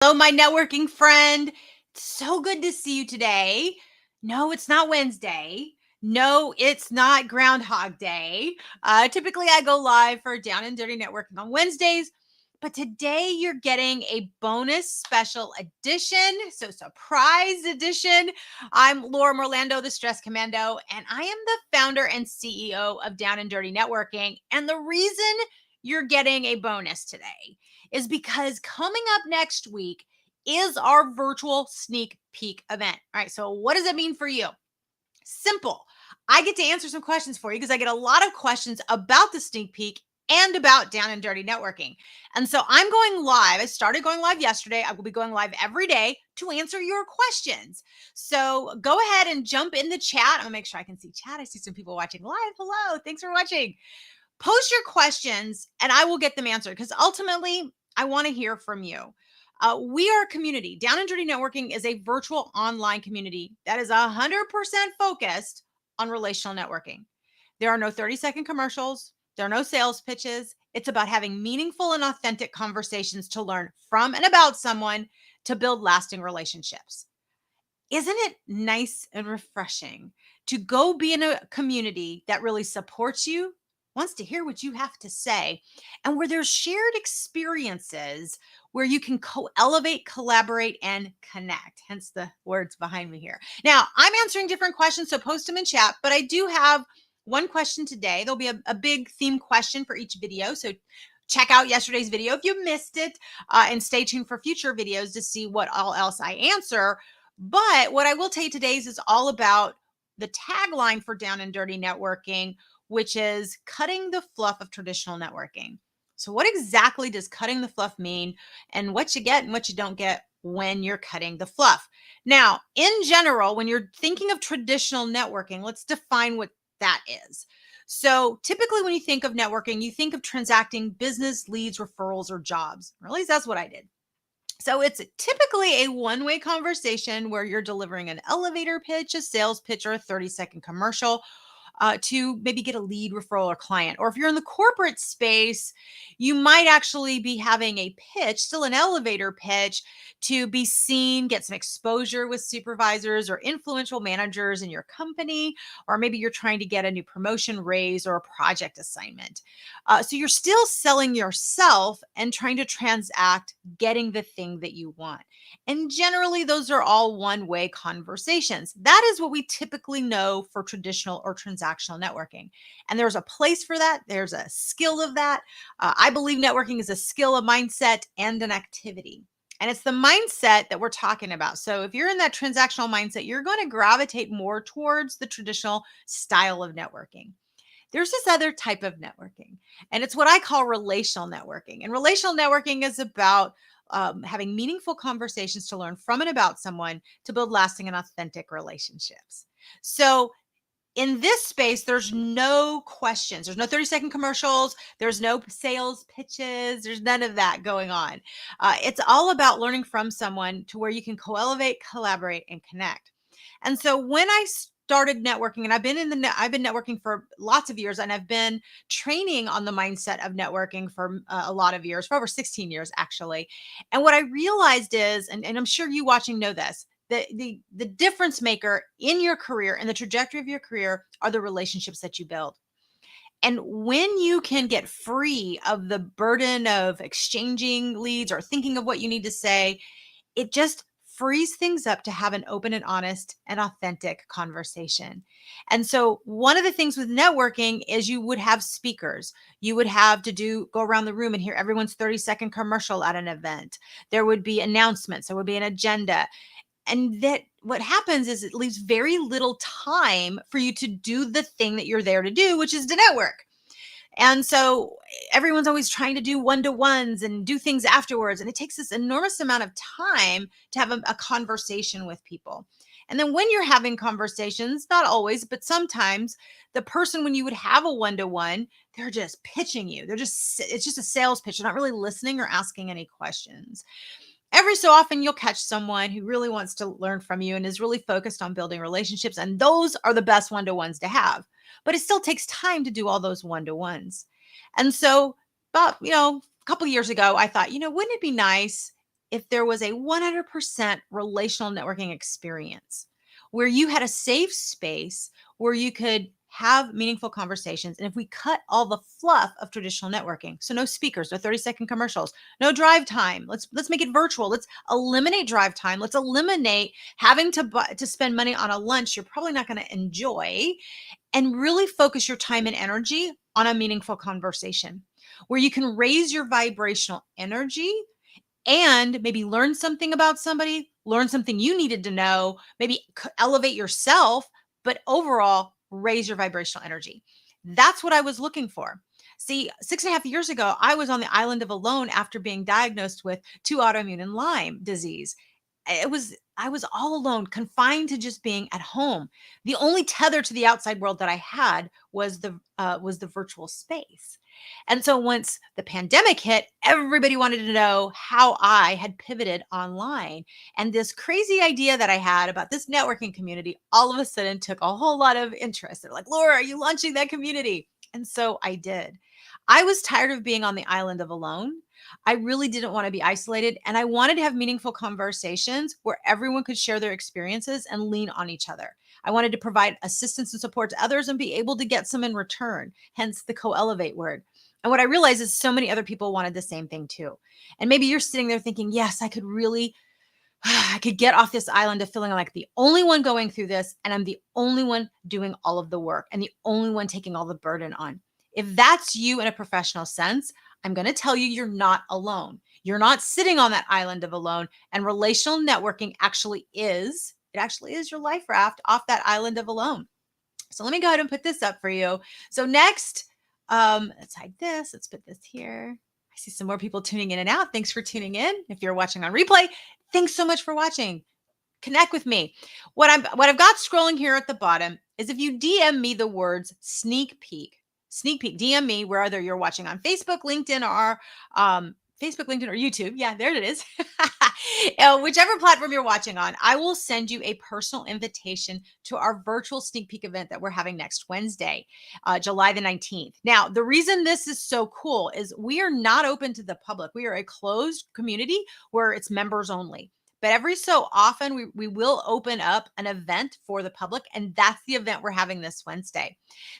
Hello, my networking friend. So good to see you today. No, it's not Wednesday. No, it's not Groundhog Day. Typically, I go live for Down and Dirty Networking on Wednesdays, but today you're getting a bonus special edition. So, surprise edition. I'm Laura Morlando, the Stress Commando, and I am the founder and CEO of Down and Dirty Networking. And the reason you're getting a bonus today is because coming up next week is our virtual sneak peek event. All right. So, what does it mean for you? Simple. I get to answer some questions for you because I get a lot of questions about the sneak peek and about Down and Dirty Networking. And so I'm going live. I started going live yesterday. I will be going live every day to answer your questions. So go ahead and jump in the chat. I'm going to make sure I can see chat. I see some people watching live. Hello. Thanks for watching. Post your questions and I will get them answered because ultimately I want to hear from you. We are a community. Down and Dirty Networking is a virtual online community that is 100% focused on relational networking. There are no 30-second commercials. There are no sales pitches. It's about having meaningful and authentic conversations to learn from and about someone to build lasting relationships. Isn't it nice and refreshing to go be in a community that really supports you, wants to hear what you have to say, and where there's shared experiences where you can elevate, collaborate, and connect? Hence the words behind me here. Now, I'm answering different questions, so post them in chat, but I do have one question today. There'll be a big theme question for each video. So check out yesterday's video if you missed it, and stay tuned for future videos to see what all else I answer. But what I will tell you today is all about the tagline for Down and Dirty Networking, which is cutting the fluff of traditional networking. So, what exactly does cutting the fluff mean, and what you get and what you don't get when you're cutting the fluff? Now, in general, when you're thinking of traditional networking, let's define what that is. So, typically, when you think of networking, you think of transacting business leads, referrals, or jobs. Or at least that's what I did. So it's typically a one-way conversation where you're delivering an elevator pitch, a sales pitch, or a 30-second commercial to maybe get a lead, referral, or client. Or if you're in the corporate space, you might actually be having a pitch, still an elevator pitch, to be seen, get some exposure with supervisors or influential managers in your company, or maybe you're trying to get a new promotion, raise, or a project assignment. So you're still selling yourself and trying to transact getting the thing that you want. And generally, those are all one-way conversations. That is what we typically know for traditional or transactional networking. And there's a place for that. There's a skill of that. I believe networking is a skill, a mindset, and an activity. And it's the mindset that we're talking about. So if you're in that transactional mindset, you're going to gravitate more towards the traditional style of networking. There's this other type of networking, and it's what I call relational networking. And relational networking is about having meaningful conversations to learn from and about someone to build lasting and authentic relationships. So, in this space, there's no questions. There's no 30-second commercials. There's no sales pitches. There's none of that going on. It's all about learning from someone to where you can co-elevate, collaborate, and connect. And so when I started networking, and I've been networking for lots of years, and I've been training on the mindset of networking for a lot of years, for over 16 years actually. And what I realized is, and I'm sure you watching know this, the difference maker in your career and the trajectory of your career are the relationships that you build. And when you can get free of the burden of exchanging leads or thinking of what you need to say, it just frees things up to have an open and honest and authentic conversation. And so one of the things with networking is you would have speakers. You would have to go around the room and hear everyone's 30-second commercial at an event. There would be announcements, there would be an agenda. And that what happens is it leaves very little time for you to do the thing that you're there to do, which is to network. And so everyone's always trying to do one-to-ones and do things afterwards. And it takes this enormous amount of time to have a conversation with people. And then when you're having conversations, not always, but sometimes the person, when you would have a one-to-one, they're just pitching you. It's just a sales pitch. They're not really listening or asking any questions. Every so often, you'll catch someone who really wants to learn from you and is really focused on building relationships. And those are the best one-to-ones to have. But it still takes time to do all those one-to-ones. And so about, a couple of years ago, I thought, wouldn't it be nice if there was a 100% relational networking experience where you had a safe space where you could have meaningful conversations. And if we cut all the fluff of traditional networking, so no speakers, no 30-second commercials, no drive time. Let's make it virtual. Let's eliminate drive time. Let's eliminate having to spend money on a lunch you're probably not going to enjoy, and really focus your time and energy on a meaningful conversation where you can raise your vibrational energy and maybe learn something about somebody, learn something you needed to know, maybe elevate yourself, but overall raise your vibrational energy. That's what I was looking for. See, 6.5 years ago, I was on the island of alone after being diagnosed with two autoimmune and Lyme disease. I was all alone, confined to just being at home. The only tether to the outside world that I had was the virtual space. And so once the pandemic hit, everybody wanted to know how I had pivoted online. And this crazy idea that I had about this networking community all of a sudden took a whole lot of interest. They're like, Laura, are you launching that community? And so I did. I was tired of being on the island of alone. I really didn't want to be isolated. And I wanted to have meaningful conversations where everyone could share their experiences and lean on each other. I wanted to provide assistance and support to others and be able to get some in return, hence the co-elevate word. And what I realized is so many other people wanted the same thing too. And maybe you're sitting there thinking, yes, I could really, I could get off this island of feeling like the only one going through this, and I'm the only one doing all of the work and the only one taking all the burden on. If that's you in a professional sense, I'm going to tell you, you're not alone. You're not sitting on that island of alone. And relational networking it actually is your life raft off that island of alone. So let me go ahead and put this up for you. So next, let's hide this. Let's put this here. I see some more people tuning in and out. Thanks for tuning in. If you're watching on replay, thanks so much for watching. Connect with me. What I've got scrolling here at the bottom is if you DM me the words sneak peek, DM me whether you're watching on Facebook, LinkedIn, or YouTube. Yeah, there it is. Whichever platform you're watching on, I will send you a personal invitation to our virtual sneak peek event that we're having next Wednesday, July the 19th. Now, the reason this is so cool is we are not open to the public. We are a closed community where it's members only. But every so often, we will open up an event for the public, and that's the event we're having this Wednesday.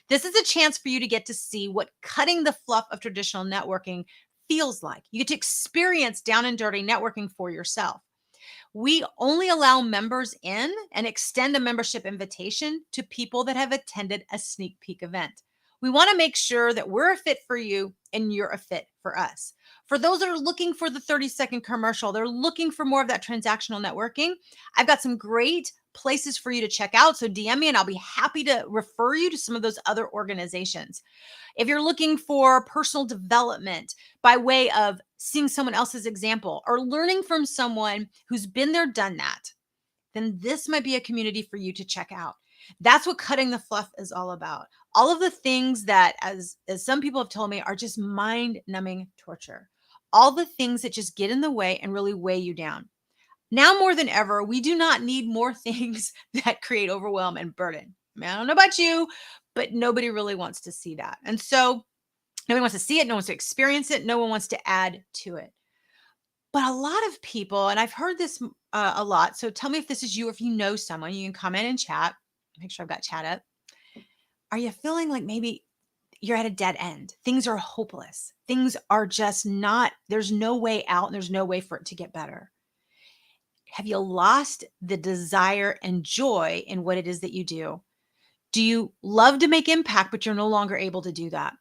This is a chance for you to get to see what cutting the fluff of traditional networking feels like. You get to experience down and dirty networking for yourself. We only allow members in and extend a membership invitation to people that have attended a sneak peek event. We want to make sure that we're a fit for you and you're a fit for us. For those that are looking for the 30-second commercial, they're looking for more of that transactional networking, I've got some great places for you to check out. So DM me and I'll be happy to refer you to some of those other organizations. If you're looking for personal development by way of seeing someone else's example or learning from someone who's been there, done that, then this might be a community for you to check out. That's what cutting the fluff is all about. All of the things that, as some people have told me, are just mind-numbing torture. All the things that just get in the way and really weigh you down. Now more than ever, we do not need more things that create overwhelm and burden. I mean, I don't know about you, but nobody really wants to see that. And so nobody wants to see it. No one wants to experience it. No one wants to add to it. But a lot of people, and I've heard this a lot, so tell me if this is you or if you know someone, you can comment and chat. Make sure I've got chat up. Are you feeling like maybe you're at a dead end? Things are hopeless. Things are just not, there's no way out and there's no way for it to get better. Have you lost the desire and joy in what it is that you do? Do you love to make impact, but you're no longer able to do that?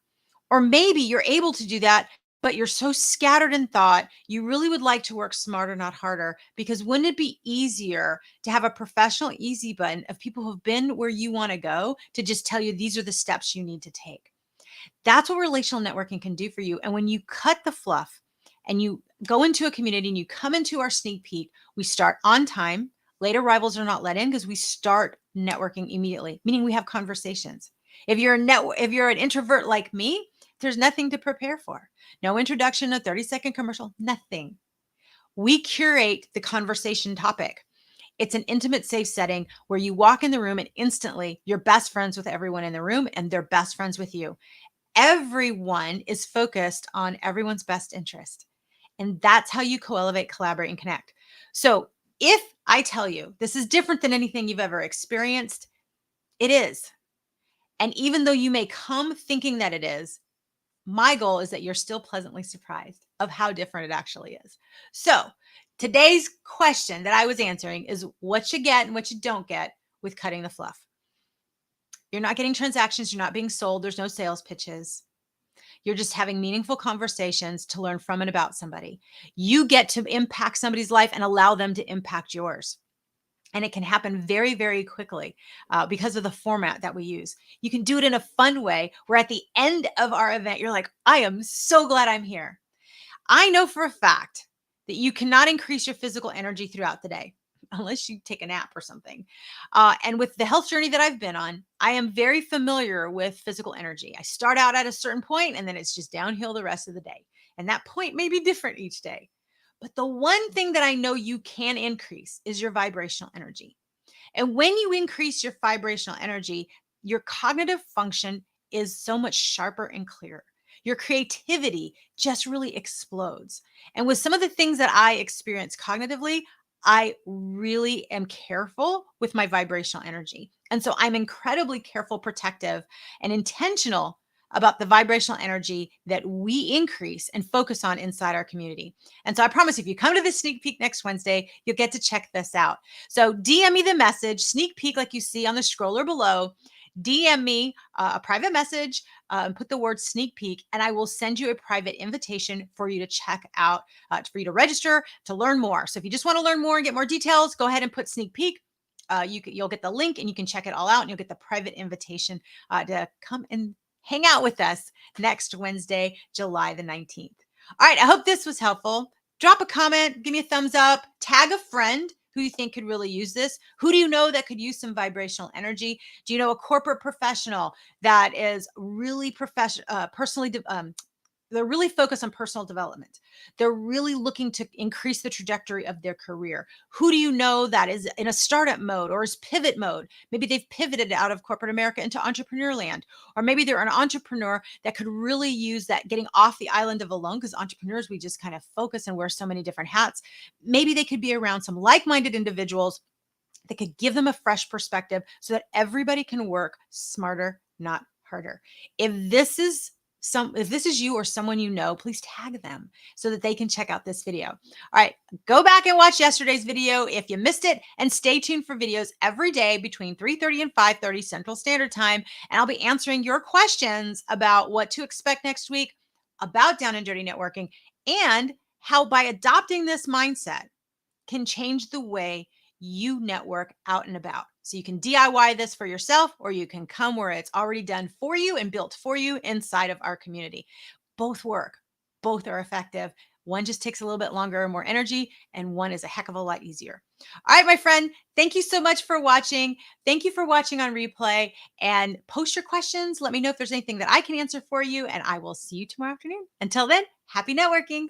Or maybe you're able to do that, but you're so scattered in thought, you really would like to work smarter, not harder. Because wouldn't it be easier to have a professional easy button of people who've been where you want to go to just tell you these are the steps you need to take? That's what relational networking can do for you. And when you cut the fluff and you go into a community and you come into our sneak peek, we start on time. Late arrivals are not let in because we start networking immediately, meaning we have conversations. If you're an introvert like me, there's nothing to prepare for. No introduction, a 30-second commercial, nothing. We curate the conversation topic. It's an intimate, safe setting where you walk in the room and instantly you're best friends with everyone in the room and they're best friends with you. Everyone is focused on everyone's best interest. And that's how you co-elevate, collaborate, and connect. So if I tell you this is different than anything you've ever experienced, it is. And even though you may come thinking that it is, my goal is that you're still pleasantly surprised of how different it actually is. So today's question that I was answering is what you get and what you don't get with cutting the fluff. You're not getting transactions. You're not being sold. There's no sales pitches. You're just having meaningful conversations to learn from and about somebody. You get to impact somebody's life and allow them to impact yours. And it can happen very, very quickly because of the format that we use. You can do it in a fun way where at the end of our event, you're like, I am so glad I'm here. I know for a fact that you cannot increase your physical energy throughout the day unless you take a nap or something. And with the health journey that I've been on, I am very familiar with physical energy. I start out at a certain point and then it's just downhill the rest of the day. And that point may be different each day. But the one thing that I know you can increase is your vibrational energy. And when you increase your vibrational energy, your cognitive function is so much sharper and clearer. Your creativity just really explodes. And with some of the things that I experience cognitively, I really am careful with my vibrational energy. And so I'm incredibly careful, protective, and intentional about the vibrational energy that we increase and focus on inside our community. And so I promise if you come to this sneak peek next Wednesday, you'll get to check this out. So DM me the message, sneak peek, like you see on the scroller below. DM me a private message and put the word sneak peek, and I will send you a private invitation for you to check out, for you to register to learn more. So if you just want to learn more and get more details, go ahead and put sneak peek. You'll get the link and you can check it all out, and you'll get the private invitation to come and hang out with us next Wednesday, July the 19th. All right, I hope this was helpful. Drop a comment, give me a thumbs up, tag a friend who you think could really use this. Who do you know that could use some vibrational energy? Do you know a corporate professional that is really they're really focused on personal development. They're really looking to increase the trajectory of their career. Who do you know that is in a startup mode or is pivot mode? Maybe they've pivoted out of corporate America into entrepreneur land, or maybe they're an entrepreneur that could really use that getting off the island of alone, because entrepreneurs, we just kind of focus and wear so many different hats. Maybe they could be around some like-minded individuals that could give them a fresh perspective so that everybody can work smarter, not harder. If this is you or someone you know, please tag them so that they can check out this video. All right, go back and watch yesterday's video if you missed it, and stay tuned for videos every day between 3:30 and 5:30 Central Standard Time, and I'll be answering your questions about what to expect next week, about down and dirty networking, and how by adopting this mindset can change the way you network out and about. So you can DIY this for yourself, or you can come where it's already done for you and built for you inside of our community. Both work, both are effective. One just takes a little bit longer and more energy, and one is a heck of a lot easier. All right, my friend, thank you so much for watching. Thank you for watching on replay, and post your questions. Let me know if there's anything that I can answer for you, and I will see you tomorrow afternoon. Until then, happy networking.